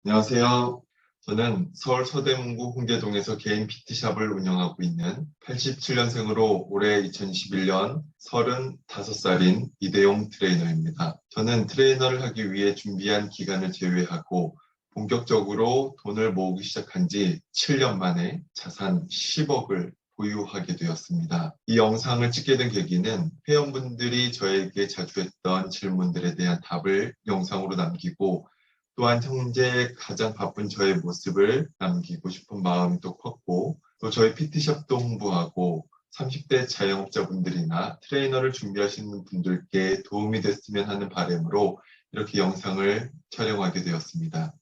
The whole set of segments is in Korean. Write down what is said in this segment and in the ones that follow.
안녕하세요. 저는 서울 서대문구 홍대동에서 개인 PT샵을 운영하고 있는 87년생으로 올해 2021년 35살인 이대용 트레이너입니다. 저는 트레이너를 하기 위해 준비한 기간을 제외하고 본격적으로 돈을 모으기 시작한 지 7년 만에 자산 10억을 보유하게 되었습니다. 이 영상을 찍게 된 계기는 회원분들이 저에게 자주 했던 질문들에 대한 답을 영상으로 남기고 또한 현재 가장 바쁜 저의 모습을 남기고 싶은 마음이 또 컸고 또 저희 PT샵도 홍보하고 30대 자영업자분들이나 트레이너를 준비하시는 분들께 도움이 됐으면 하는 바람으로 이렇게 영상을 촬영하게 되었습니다.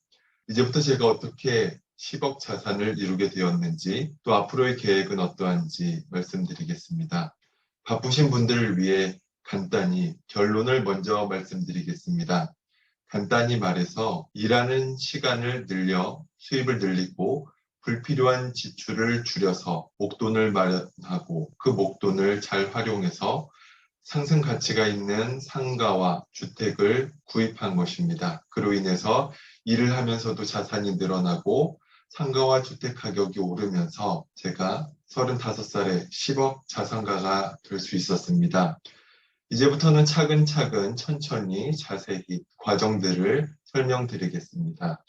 이제부터 제가 어떻게 10억 자산을 이루게 되었는지 또 앞으로의 계획은 어떠한지 말씀드리겠습니다. 바쁘신 분들을 위해 간단히 결론을 먼저 말씀드리겠습니다. 간단히 말해서 일하는 시간을 늘려 수입을 늘리고 불필요한 지출을 줄여서 목돈을 마련하고 그 목돈을 잘 활용해서 상승 가치가 있는 상가와 주택을 구입한 것입니다. 그로 인해서 일을 하면서도 자산이 늘어나고 상가와 주택 가격이 오르면서 제가 35살에 10억 자산가가 될 수 있었습니다. 이제부터는 차근차근 천천히 자세히 과정들을 설명드리겠습니다.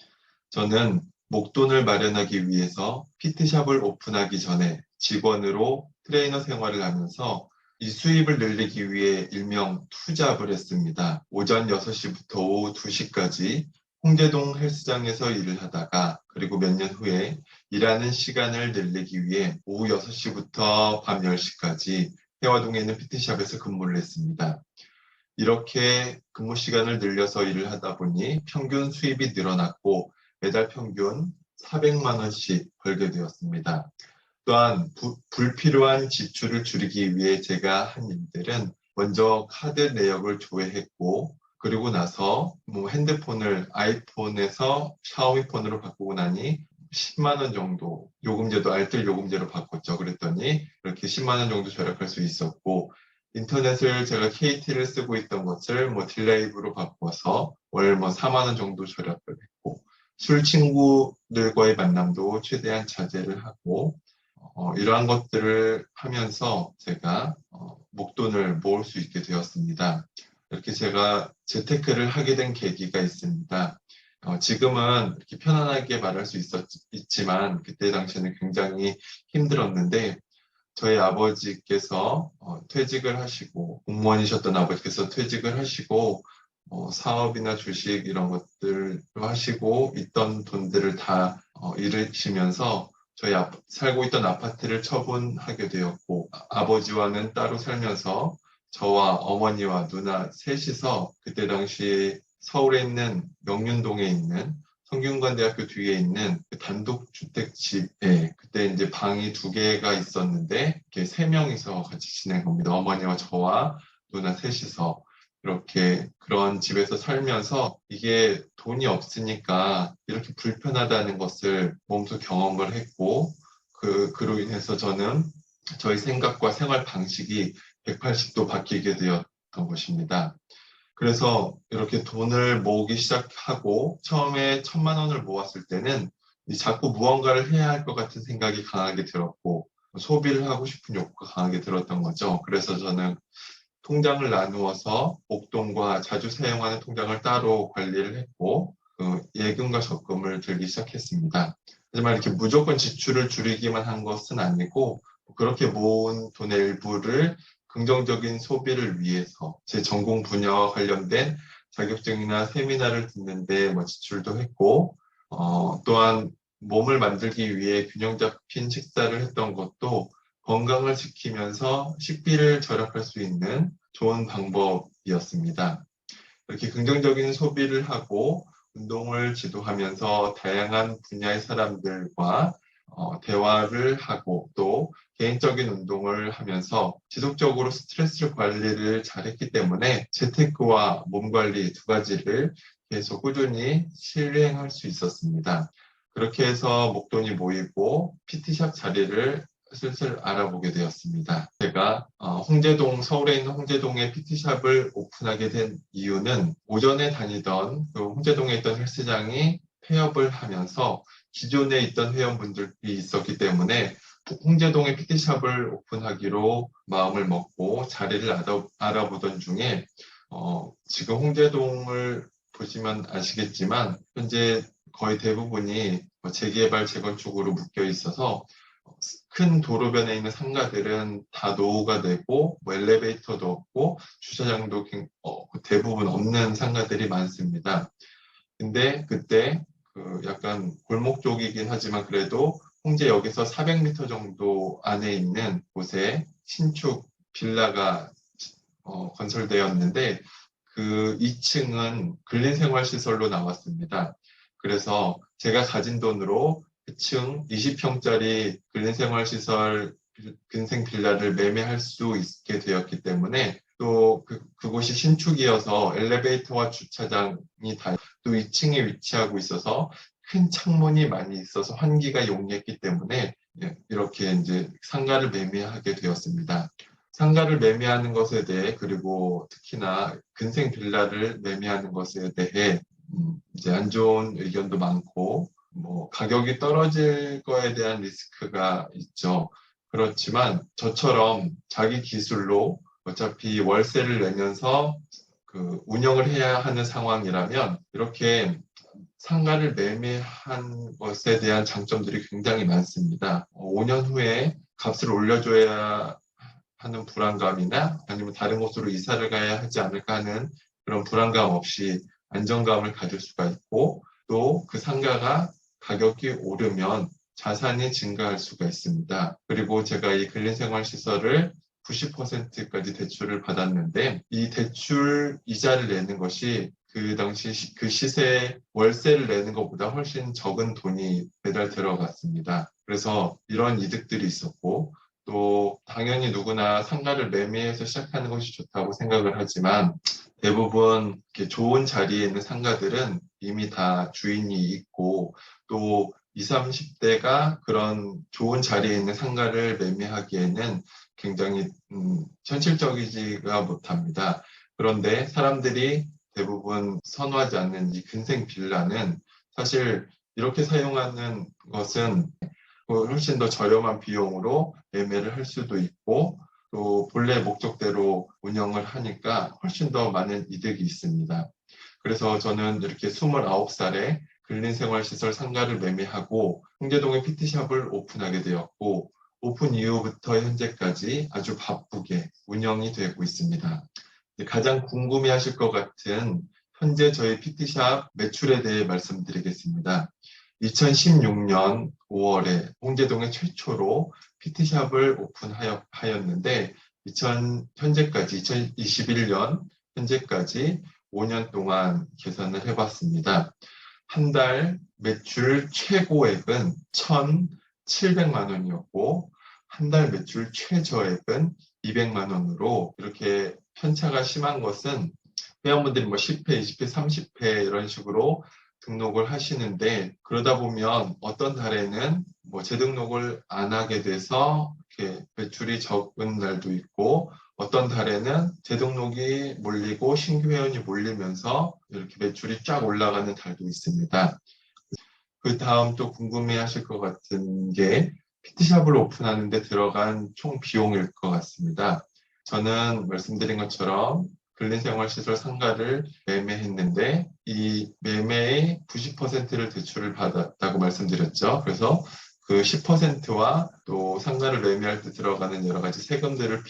저는 목돈을 마련하기 위해서 피트샵을 오픈하기 전에 직원으로 트레이너 생활을 하면서 이 수입을 늘리기 위해 일명 투잡을 했습니다. 오전 6시부터 오후 2시까지 홍대동 헬스장에서 일을 하다가 그리고 몇 년 후에 일하는 시간을 늘리기 위해 오후 6시부터 밤 10시까지 해화동에 있는 피트샵에서 근무를 했습니다. 이렇게 근무 시간을 늘려서 일을 하다 보니 평균 수입이 늘어났고 매달 평균 400만 원씩 벌게 되었습니다. 또한 불필요한 지출을 줄이기 위해 제가 한 일들은 먼저 카드 내역을 조회했고 그리고 나서 핸드폰을 아이폰에서 샤오미 폰으로 바꾸고 나니 10만 원 정도 요금제도 알뜰 요금제로 바꿨죠. 그랬더니 이렇게 10만 원 정도 절약할 수 있었고 인터넷을 제가 KT를 쓰고 있던 것을 딜라이브로 바꿔서 월 4만 원 정도 절약을 했고 술 친구들과의 만남도 최대한 자제를 하고 이러한 것들을 하면서 제가 목돈을 모을 수 있게 되었습니다. 이렇게 제가 재테크를 하게 된 계기가 있습니다. 지금은 이렇게 편안하게 말할 수 있지만 그때 당시에는 굉장히 힘들었는데 저희 아버지께서 퇴직을 하시고 공무원이셨던 아버지께서 퇴직을 하시고 사업이나 주식 이런 것들을 하시고 있던 돈들을 다 잃으시면서 저희 살고 있던 아파트를 처분하게 되었고 아버지와는 따로 살면서 저와 어머니와 누나 셋이서 그때 당시 서울에 있는 명륜동에 있는 성균관대학교 뒤에 있는 그 단독주택집에 그때 이제 방이 2개가 있었는데 이렇게 3명이서 같이 지낸 겁니다. 어머니와 저와 누나 셋이서 이렇게 그런 집에서 살면서 이게 돈이 없으니까 이렇게 불편하다는 것을 몸소 경험을 했고 그로 인해서 저는 저희 생각과 생활 방식이 180도 바뀌게 되었던 것입니다. 그래서 이렇게 돈을 모으기 시작하고 처음에 1,000만 원을 모았을 때는 자꾸 무언가를 해야 할 것 같은 생각이 강하게 들었고 소비를 하고 싶은 욕구가 강하게 들었던 거죠. 그래서 저는 통장을 나누어서 목돈과 자주 사용하는 통장을 따로 관리를 했고 예금과 적금을 들기 시작했습니다. 하지만 이렇게 무조건 지출을 줄이기만 한 것은 아니고 그렇게 모은 돈의 일부를 긍정적인 소비를 위해서 제 전공 분야와 관련된 자격증이나 세미나를 듣는데 지출도 했고 또한 몸을 만들기 위해 균형 잡힌 식사를 했던 것도 건강을 지키면서 식비를 절약할 수 있는 좋은 방법이었습니다. 이렇게 긍정적인 소비를 하고 운동을 지도하면서 다양한 분야의 사람들과 대화를 하고 또 개인적인 운동을 하면서 지속적으로 스트레스 관리를 잘했기 때문에 재테크와 몸 관리 2가지를 계속 꾸준히 실행할 수 있었습니다. 그렇게 해서 목돈이 모이고 PT샵 자리를 슬슬 알아보게 되었습니다. 제가 서울에 있는 홍제동에 PT샵을 오픈하게 된 이유는 오전에 다니던 그 홍제동에 있던 헬스장이 폐업을 하면서 기존에 있던 회원분들이 있었기 때문에 홍제동에 PT샵을 오픈하기로 마음을 먹고 자리를 알아보던 중에 지금 홍제동을 보시면 아시겠지만 현재 거의 대부분이 재개발, 재건축으로 묶여 있어서 큰 도로변에 있는 상가들은 다 노후가 되고 엘리베이터도 없고 주차장도 대부분 없는 상가들이 많습니다. 근데 그때 약간 골목 쪽이긴 하지만 그래도 홍제역에서 400m 정도 안에 있는 곳에 신축 빌라가 건설되었는데 그 2층은 근린생활시설로 나왔습니다. 그래서 제가 가진 돈으로 층 20평짜리 근린생활시설 근생 빌라를 매매할 수 있게 되었기 때문에 또 그곳이 신축이어서 엘리베이터와 주차장이 다 또 2층에 위치하고 있어서 큰 창문이 많이 있어서 환기가 용이했기 때문에 이렇게 이제 상가를 매매하게 되었습니다. 상가를 매매하는 것에 대해 그리고 특히나 근생 빌라를 매매하는 것에 대해 이제 안 좋은 의견도 많고 가격이 떨어질 거에 대한 리스크가 있죠. 그렇지만 저처럼 자기 기술로 어차피 월세를 내면서 운영을 해야 하는 상황이라면 이렇게 상가를 매매한 것에 대한 장점들이 굉장히 많습니다. 5년 후에 값을 올려줘야 하는 불안감이나 아니면 다른 곳으로 이사를 가야 하지 않을까 하는 그런 불안감 없이 안정감을 가질 수가 있고 또 그 상가가 가격이 오르면 자산이 증가할 수가 있습니다. 그리고 제가 이 근린생활시설을 90%까지 대출을 받았는데 이 대출 이자를 내는 것이 그 당시 그 시세 월세를 내는 것보다 훨씬 적은 돈이 매달 들어갔습니다. 그래서 이런 이득들이 있었고 또 당연히 누구나 상가를 매매해서 시작하는 것이 좋다고 생각을 하지만 대부분 이렇게 좋은 자리에 있는 상가들은 이미 다 주인이 있고 또 20, 30대가 그런 좋은 자리에 있는 상가를 매매하기에는 굉장히 현실적이지가 못합니다. 그런데 사람들이 대부분 선호하지 않는 이 근생 빌라는 사실 이렇게 사용하는 것은 훨씬 더 저렴한 비용으로 매매를 할 수도 있고 또 본래 목적대로 운영을 하니까 훨씬 더 많은 이득이 있습니다. 그래서 저는 이렇게 29살에 근린생활시설 상가를 매매하고 홍제동에 PT샵을 오픈하게 되었고 오픈 이후부터 현재까지 아주 바쁘게 운영이 되고 있습니다. 가장 궁금해하실 것 같은 현재 저희 PT샵 매출에 대해 말씀드리겠습니다. 2016년 5월에 홍제동에 최초로 PT샵을 오픈하였는데 현재까지 2021년 현재까지 5년 동안 계산을 해봤습니다. 한 달 매출 최고액은 1,700만 원이었고 한 달 매출 최저액은 200만 원으로 이렇게 편차가 심한 것은 회원분들이 10회, 20회, 30회 이런 식으로 등록을 하시는데 그러다 보면 어떤 달에는 재등록을 안 하게 돼서 이렇게 매출이 적은 날도 있고 어떤 달에는 재등록이 몰리고 신규 회원이 몰리면서 이렇게 매출이 쫙 올라가는 달도 있습니다. 그 다음 또 궁금해 하실 것 같은 게 PT샵을 오픈하는데 들어간 총 비용일 것 같습니다. 저는 말씀드린 것처럼 근린생활시설 상가를 매매했는데 이 매매의 90%를 대출을 받았다고 말씀드렸죠. 그래서 그 10%와 또 상가를 매매할 때 들어가는 여러 가지 세금들을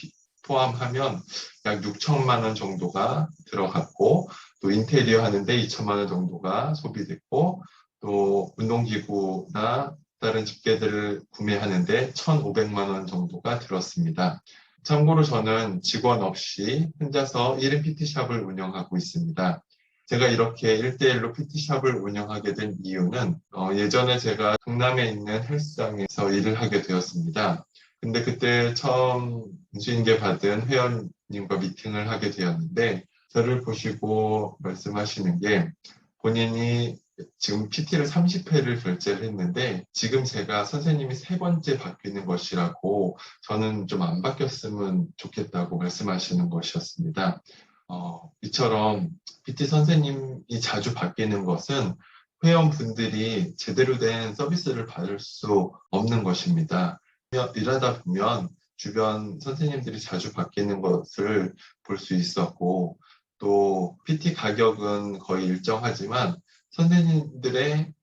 포함하면 약 6천만 원 정도가 들어갔고 또 인테리어 하는데 2천만 원 정도가 소비됐고 또 운동기구나 다른 집게들을 구매하는데 1,500만 원 정도가 들었습니다. 참고로 저는 직원 없이 혼자서 1인 PT샵을 운영하고 있습니다. 제가 이렇게 1대1로 PT샵을 운영하게 된 이유는 예전에 제가 강남에 있는 헬스장에서 일을 하게 되었습니다. 근데 그때 처음 인수인계 받은 회원님과 미팅을 하게 되었는데 저를 보시고 말씀하시는 게 본인이 지금 PT를 30회를 결제를 했는데 지금 제가 선생님이 3번째 바뀌는 것이라고 저는 좀 안 바뀌었으면 좋겠다고 말씀하시는 것이었습니다. 이처럼 PT 선생님이 자주 바뀌는 것은 회원분들이 제대로 된 서비스를 받을 수 없는 것입니다. 일하다 보면 주변 선생님들이 자주 바뀌는 것을 볼 수 있었고, 또 PT 가격은 거의 일정하지만 선생님들의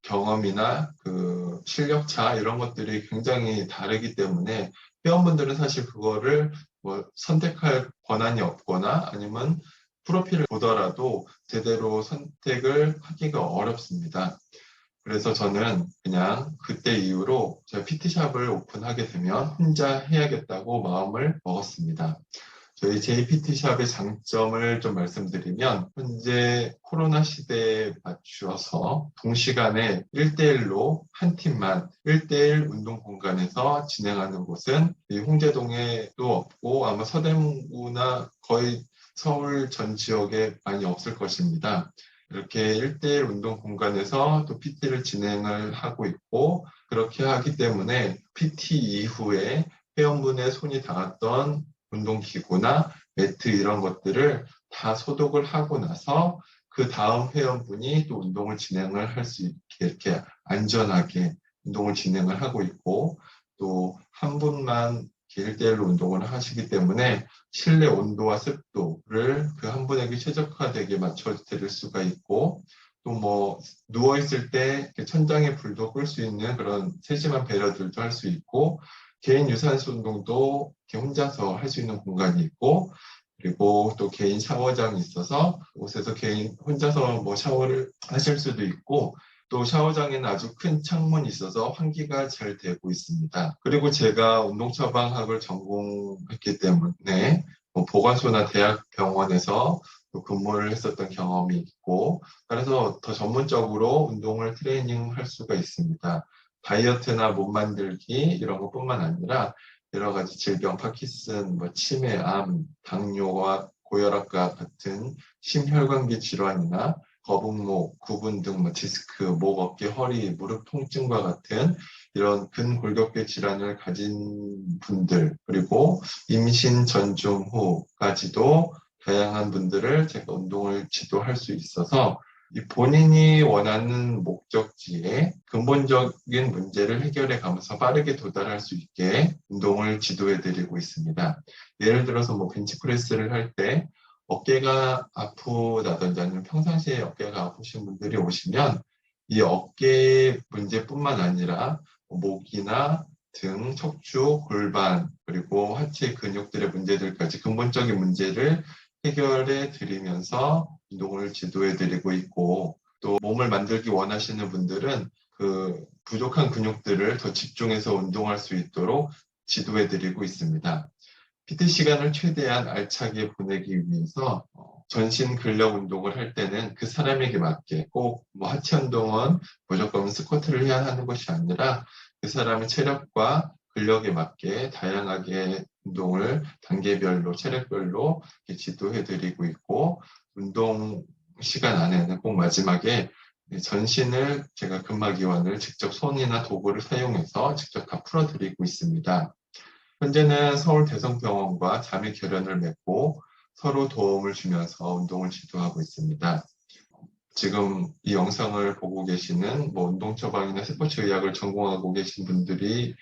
경험이나 그 실력차 이런 것들이 굉장히 다르기 때문에 회원분들은 사실 그거를 뭐 선택할 권한이 없거나 아니면 프로필을 보더라도 제대로 선택을 하기가 어렵습니다. 그래서 저는 그냥 그때 이후로 제가 PT샵을 오픈하게 되면 혼자 해야겠다고 마음을 먹었습니다. 저희 JPT샵의 장점을 좀 말씀드리면 현재 코로나 시대에 맞추어서 동시간에 1대1로 한 팀만 1대1 운동 공간에서 진행하는 곳은 이 홍제동에도 없고 아마 서대문구나 거의 서울 전 지역에 많이 없을 것입니다. 이렇게 1대1 운동 공간에서 또 PT를 진행을 하고 있고 그렇게 하기 때문에 PT 이후에 회원분의 손이 닿았던 운동기구나 매트 이런 것들을 다 소독을 하고 나서 그 다음 회원분이 또 운동을 진행을 할 수 있게 이렇게 안전하게 운동을 진행을 하고 있고 또 한 분만 1대1로 운동을 하시기 때문에 실내 온도와 습도를 그 한 분에게 최적화되게 맞춰 드릴 수가 있고 또 뭐 누워있을 때 천장에 불도 끌 수 있는 그런 세심한 배려들도 할 수 있고 개인 유산소 운동도 이렇게 혼자서 할 수 있는 공간이 있고 그리고 또 개인 샤워장이 있어서 곳에서 개인 혼자서 뭐 샤워를 하실 수도 있고 또 샤워장에는 아주 큰 창문이 있어서 환기가 잘 되고 있습니다. 그리고 제가 운동처방학을 전공했기 때문에 뭐 보건소나 대학병원에서 또 근무를 했었던 경험이 있고 그래서 더 전문적으로 운동을 트레이닝할 수가 있습니다. 다이어트나 몸 만들기 이런 것뿐만 아니라 여러 가지 질병, 파킨슨, 뭐 치매, 암, 당뇨와 고혈압과 같은 심혈관계 질환이나 거북목, 구분 등 뭐 디스크, 목, 어깨, 허리, 무릎 통증과 같은 이런 근골격계 질환을 가진 분들 그리고 임신 전중 후까지도 다양한 분들을 제가 운동을 지도할 수 있어서 이 본인이 원하는 목적지에 근본적인 문제를 해결해 가면서 빠르게 도달할 수 있게 운동을 지도해 드리고 있습니다. 예를 들어서 뭐 벤치프레스를 할 때 어깨가 아프다든지 아니면 평상시에 어깨가 아프신 분들이 오시면 이 어깨 문제뿐만 아니라 목이나 등, 척추, 골반, 그리고 하체 근육들의 문제들까지 근본적인 문제를 해결해 드리면서 운동을 지도해 드리고 있고 또 몸을 만들기 원하시는 분들은 그 부족한 근육들을 더 집중해서 운동할 수 있도록 지도해 드리고 있습니다. PT 시간을 최대한 알차게 보내기 위해서 전신 근력 운동을 할 때는 그 사람에게 맞게 꼭 뭐 하체 운동은 무조건 스쿼트를 해야 하는 것이 아니라 그 사람의 체력과 근력에 맞게 다양하게 운동을 단계별로 체력별로 지도해 드리고 있고 운동 시간 안에는 꼭 마지막에 전신을 제가 근막이완을 직접 손이나 도구를 사용해서 직접 다 풀어드리고 있습니다. 현재는 서울 대성병원과 자매 결연을 맺고 서로 도움을 주면서 운동을 지도하고 있습니다. 지금 이 영상을 보고 계시는 뭐 운동 처방이나 스포츠 의학을 전공하고 계신 분들이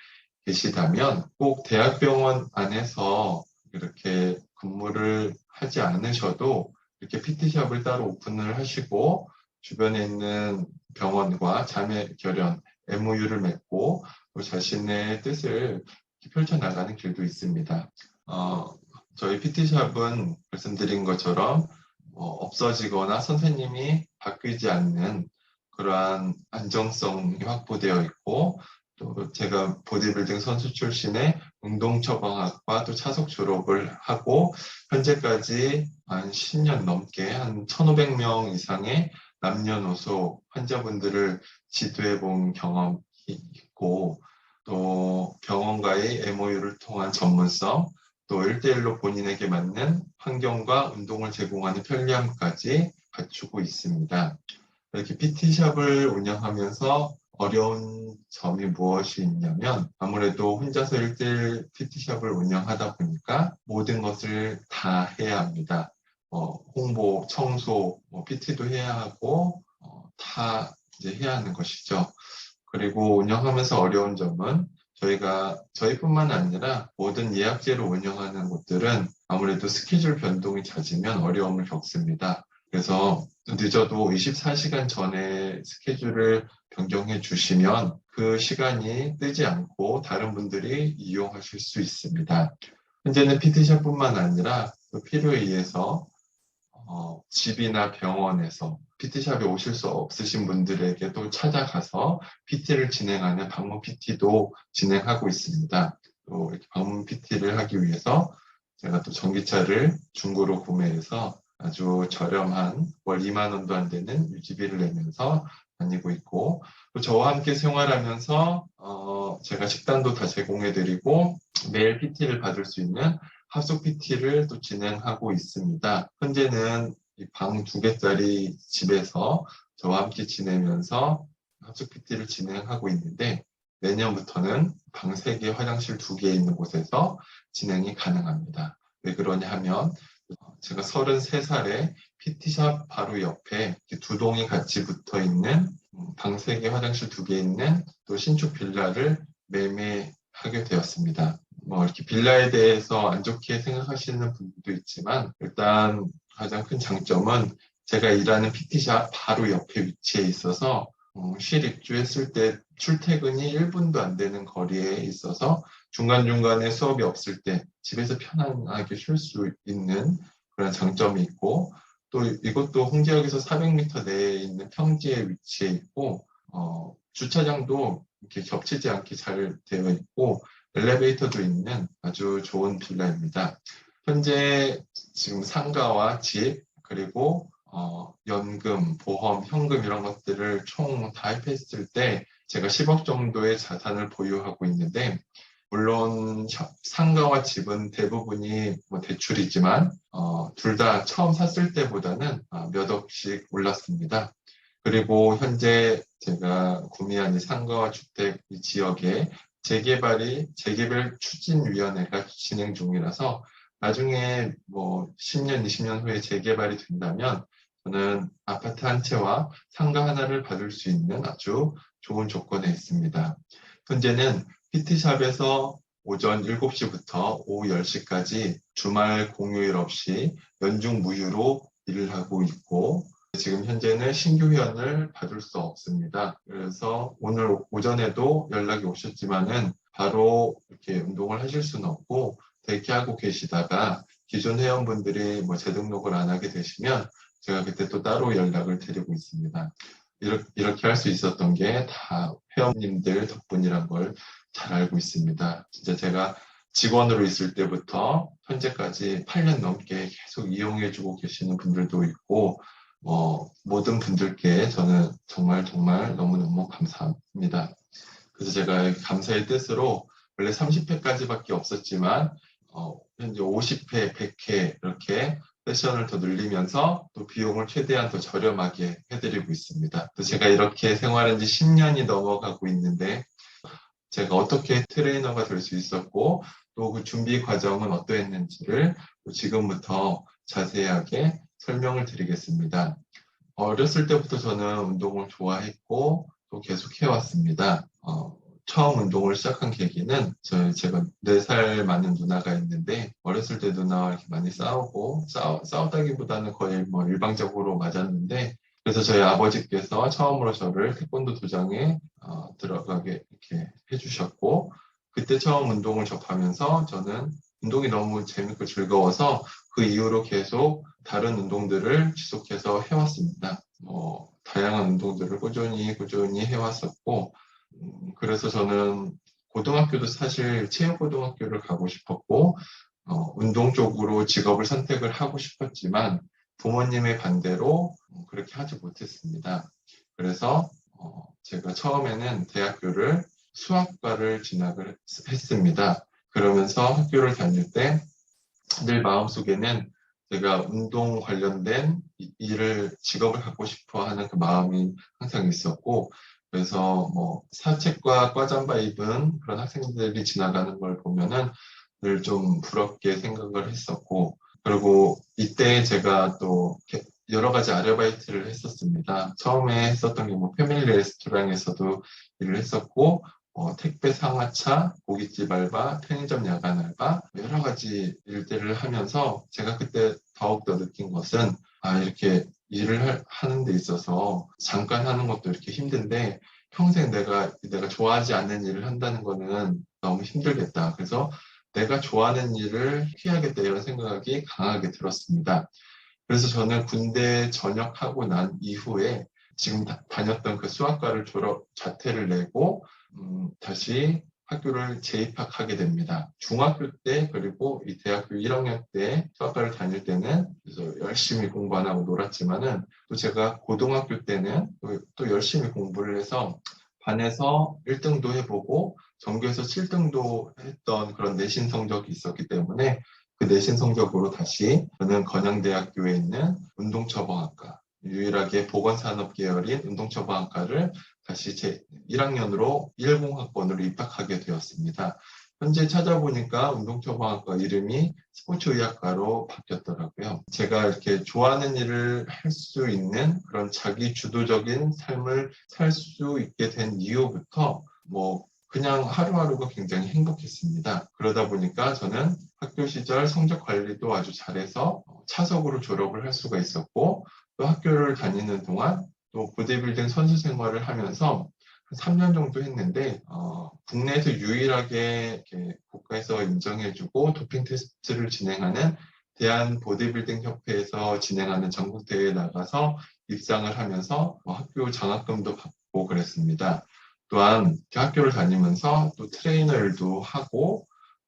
계시다면 꼭 대학병원 안에서 이렇게 근무를 하지 않으셔도 이렇게 PT샵을 따로 오픈을 하시고 주변에 있는 병원과 자매 결연 MOU를 맺고 또 자신의 뜻을 펼쳐나가는 길도 있습니다. 저희 PT샵은 말씀드린 것처럼 없어지거나 선생님이 바뀌지 않는 그러한 안정성이 확보되어 있고 또 제가 보디빌딩 선수 출신의 운동처방학과 또 차석 졸업을 하고 현재까지 한 10년 넘게 한 1,500명 이상의 남녀노소 환자분들을 지도해 본 경험이 있고 또 병원과의 MOU를 통한 전문성 또 1대1로 본인에게 맞는 환경과 운동을 제공하는 편리함까지 갖추고 있습니다. 이렇게 PT샵을 운영하면서 어려운 점이 무엇이 있냐면 아무래도 혼자서 1대1 PT샵을 운영하다 보니까 모든 것을 다 해야 합니다. 홍보, 청소, PT도 해야 하고 다 이제 해야 하는 것이죠. 그리고 운영하면서 어려운 점은 저희뿐만 아니라 모든 예약제를 운영하는 곳들은 아무래도 스케줄 변동이 잦으면 어려움을 겪습니다. 그래서 늦어도 24시간 전에 스케줄을 변경해 주시면 그 시간이 뜨지 않고 다른 분들이 이용하실 수 있습니다. 현재는 PT샵뿐만 아니라 그 필요에 의해서 집이나 병원에서 PT샵에 오실 수 없으신 분들에게도 찾아가서 PT를 진행하는 방문 PT도 진행하고 있습니다. 또 이렇게 방문 PT를 하기 위해서 제가 또 전기차를 중고로 구매해서 아주 저렴한 월 2만 원도 안 되는 유지비를 내면서 다니고 있고, 또 저와 함께 생활하면서 제가 식단도 다 제공해드리고 매일 PT를 받을 수 있는 합숙 PT를 또 진행하고 있습니다. 현재는 방 2개짜리 집에서 저와 함께 지내면서 합숙 PT를 진행하고 있는데, 내년부터는 방 3개, 화장실 2개 있는 곳에서 진행이 가능합니다. 왜 그러냐 하면 제가 33살에 PT샵 바로 옆에 두 동이 같이 붙어 있는 방 3개, 화장실 2개 있는 또 신축 빌라를 매매하게 되었습니다. 이렇게 빌라에 대해서 안 좋게 생각하시는 분들도 있지만, 일단 가장 큰 장점은 제가 일하는 PT샵 바로 옆에 위치해 있어서 실입주했을 때 출퇴근이 1분도 안 되는 거리에 있어서 중간중간에 수업이 없을 때 집에서 편안하게 쉴 수 있는 그런 장점이 있고, 또 이것도 홍지역에서 400m 내에 있는 평지에 위치해 있고, 주차장도 이렇게 겹치지 않게 잘 되어 있고 엘리베이터도 있는 아주 좋은 빌라입니다. 현재 지금 상가와 집, 그리고 연금, 보험, 현금 이런 것들을 총 다 합했을 때 제가 10억 정도의 자산을 보유하고 있는데, 물론 상가와 집은 대부분이 대출이지만 둘 다 처음 샀을 때보다는 몇 억씩 올랐습니다. 그리고 현재 제가 구매한 이 상가와 주택 이 지역에 재개발 추진위원회가 진행 중이라서 나중에 10년, 20년 후에 재개발이 된다면 저는 아파트 한 채와 상가 하나를 받을 수 있는 아주 좋은 조건에 있습니다. 현재는 PT샵에서 오전 7시부터 오후 10시까지 주말 공휴일 없이 연중 무휴로 일을 하고 있고, 지금 현재는 신규 회원을 받을 수 없습니다. 그래서 오늘 오전에도 연락이 오셨지만은 바로 이렇게 운동을 하실 수는 없고, 대기하고 계시다가 기존 회원분들이 재등록을 안 하게 되시면 제가 그때 또 따로 연락을 드리고 있습니다. 이렇게 할 수 있었던 게 다 회원님들 덕분이란 걸 잘 알고 있습니다. 진짜 제가 직원으로 있을 때부터 현재까지 8년 넘게 계속 이용해주고 계시는 분들도 있고, 모든 분들께 저는 정말 너무너무 감사합니다. 그래서 제가 감사의 뜻으로 원래 30회까지밖에 없었지만 현재 50회, 100회 이렇게 세션을 더 늘리면서 또 비용을 최대한 더 저렴하게 해드리고 있습니다. 또 제가 이렇게 생활한 지 10년이 넘어가고 있는데, 제가 어떻게 트레이너가 될 수 있었고 또 그 준비 과정은 어떠했는지를 지금부터 자세하게 설명을 드리겠습니다. 어렸을 때부터 저는 운동을 좋아했고 또 계속 해왔습니다. 처음 운동을 시작한 계기는 제가 4살 많은 누나가 있는데, 어렸을 때 누나와 이렇게 많이 싸우고 싸우다기보다는 거의 일방적으로 맞았는데, 그래서 저희 아버지께서 처음으로 저를 태권도 도장에 들어가게 이렇게 해주셨고, 그때 처음 운동을 접하면서 저는 운동이 너무 재밌고 즐거워서 그 이후로 계속 다른 운동들을 지속해서 해왔습니다. 다양한 운동들을 꾸준히 해왔었고, 그래서 저는 고등학교도 사실 체육고등학교를 가고 싶었고, 운동 쪽으로 직업을 선택을 하고 싶었지만 부모님의 반대로 그렇게 하지 못했습니다. 그래서 제가 처음에는 대학교를 수학과를 진학을 했습니다. 그러면서 학교를 다닐 때 늘 마음속에는 제가 운동 관련된 직업을 갖고 싶어 하는 그 마음이 항상 있었고, 그래서 사책과 과잠바 입은 그런 학생들이 지나가는 걸 보면은 늘 좀 부럽게 생각을 했었고, 그리고 이때 제가 또 여러 가지 아르바이트를 했었습니다. 처음에 했었던 게 뭐 패밀리 레스토랑에서도 일을 했었고, 택배 상하차, 고깃집 알바, 편의점 야간 알바, 여러 가지 일들을 하면서 제가 그때 더욱더 느낀 것은, 이렇게 일을 하는 데 있어서 잠깐 하는 것도 이렇게 힘든데, 평생 내가 좋아하지 않는 일을 한다는 거는 너무 힘들겠다. 그래서 내가 좋아하는 일을 해야겠다 이런 생각이 강하게 들었습니다. 그래서 저는 군대 전역하고 난 이후에 지금 다녔던 그 수학과를 자퇴를 내고 다시 학교를 재입학하게 됩니다. 중학교 때 그리고 이 대학교 1학년 때 수학과를 다닐 때는 그래서 열심히 공부 안 하고 놀았지만은 또 제가 고등학교 때는 또 열심히 공부를 해서 반에서 1등도 해보고 전교에서 7등도 했던 그런 내신 성적이 있었기 때문에 그 내신 성적으로 다시 저는 건양대학교에 있는 운동처방학과, 유일하게 보건산업 계열인 운동처방학과를 다시 제 1학년으로 1공학번으로 입학하게 되었습니다. 현재 찾아보니까 운동처방학과 이름이 스포츠의학과로 바뀌었더라고요. 제가 이렇게 좋아하는 일을 할 수 있는 그런 자기 주도적인 삶을 살 수 있게 된 이후부터 그냥 하루하루가 굉장히 행복했습니다. 그러다 보니까 저는 학교 시절 성적 관리도 아주 잘해서 차석으로 졸업을 할 수가 있었고, 또 학교를 다니는 동안 또 보디빌딩 선수 생활을 하면서 3년 정도 했는데 국내에서 유일하게 이렇게 국가에서 인정해주고 도핑 테스트를 진행하는 대한 보디빌딩 협회에서 진행하는 전국 대회에 나가서 입상을 하면서 학교 장학금도 받고 그랬습니다. 또한 학교를 다니면서 또 트레이너 일도 하고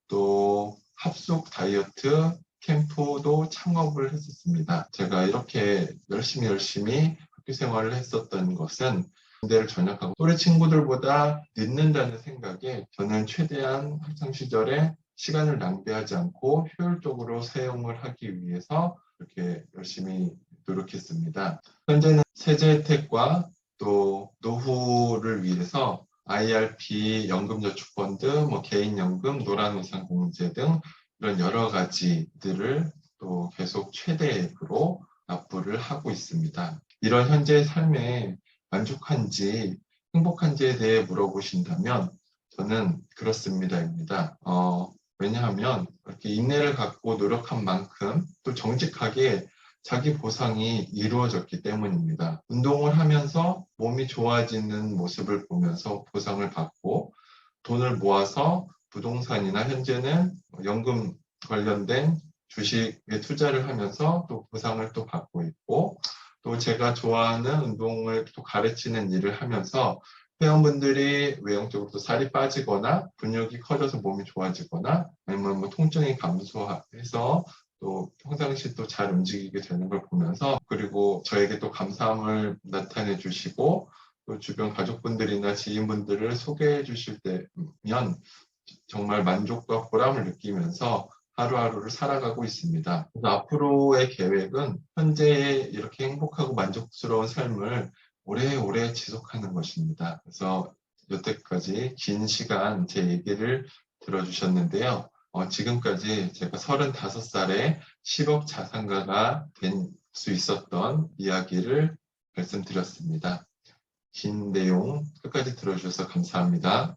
또 합숙 다이어트 캠프도 창업을 했었습니다. 제가 이렇게 열심히 학교 생활을 했었던 것은 군대를 전역하고 또래 친구들보다 늦는다는 생각에 저는 최대한 학창 시절에 시간을 낭비하지 않고 효율적으로 사용을 하기 위해서 이렇게 열심히 노력했습니다. 현재는 세제 혜택과 또 노후를 위해서 IRP, 연금저축펀드, 개인연금, 노란우산공제 등 이런 여러 가지들을 또 계속 최대액으로 납부를 하고 있습니다. 이런 현재의 삶에 만족한지 행복한지에 대해 물어보신다면 저는 그렇습니다입니다. 왜냐하면 이렇게 인내를 갖고 노력한 만큼 또 정직하게 자기 보상이 이루어졌기 때문입니다. 운동을 하면서 몸이 좋아지는 모습을 보면서 보상을 받고 돈을 모아서 부동산이나 현재는 연금 관련된 주식에 투자를 하면서 또 보상을 또 받고 있고 또 제가 좋아하는 운동을 또 가르치는 일을 하면서 회원분들이 외형적으로 또 살이 빠지거나 근육이 커져서 몸이 좋아지거나 아니면 통증이 감소해서 또 평상시 또 잘 움직이게 되는 걸 보면서 그리고 저에게 또 감사함을 나타내 주시고 또 주변 가족분들이나 지인분들을 소개해 주실 때면 정말 만족과 보람을 느끼면서 하루하루를 살아가고 있습니다. 그래서 앞으로의 계획은 현재의 이렇게 행복하고 만족스러운 삶을 오래오래 지속하는 것입니다. 그래서 여태까지 긴 시간 제 얘기를 들어주셨는데요. 지금까지 제가 35살에 10억 자산가가 된 수 있었던 이야기를 말씀드렸습니다. 긴 내용 끝까지 들어주셔서 감사합니다.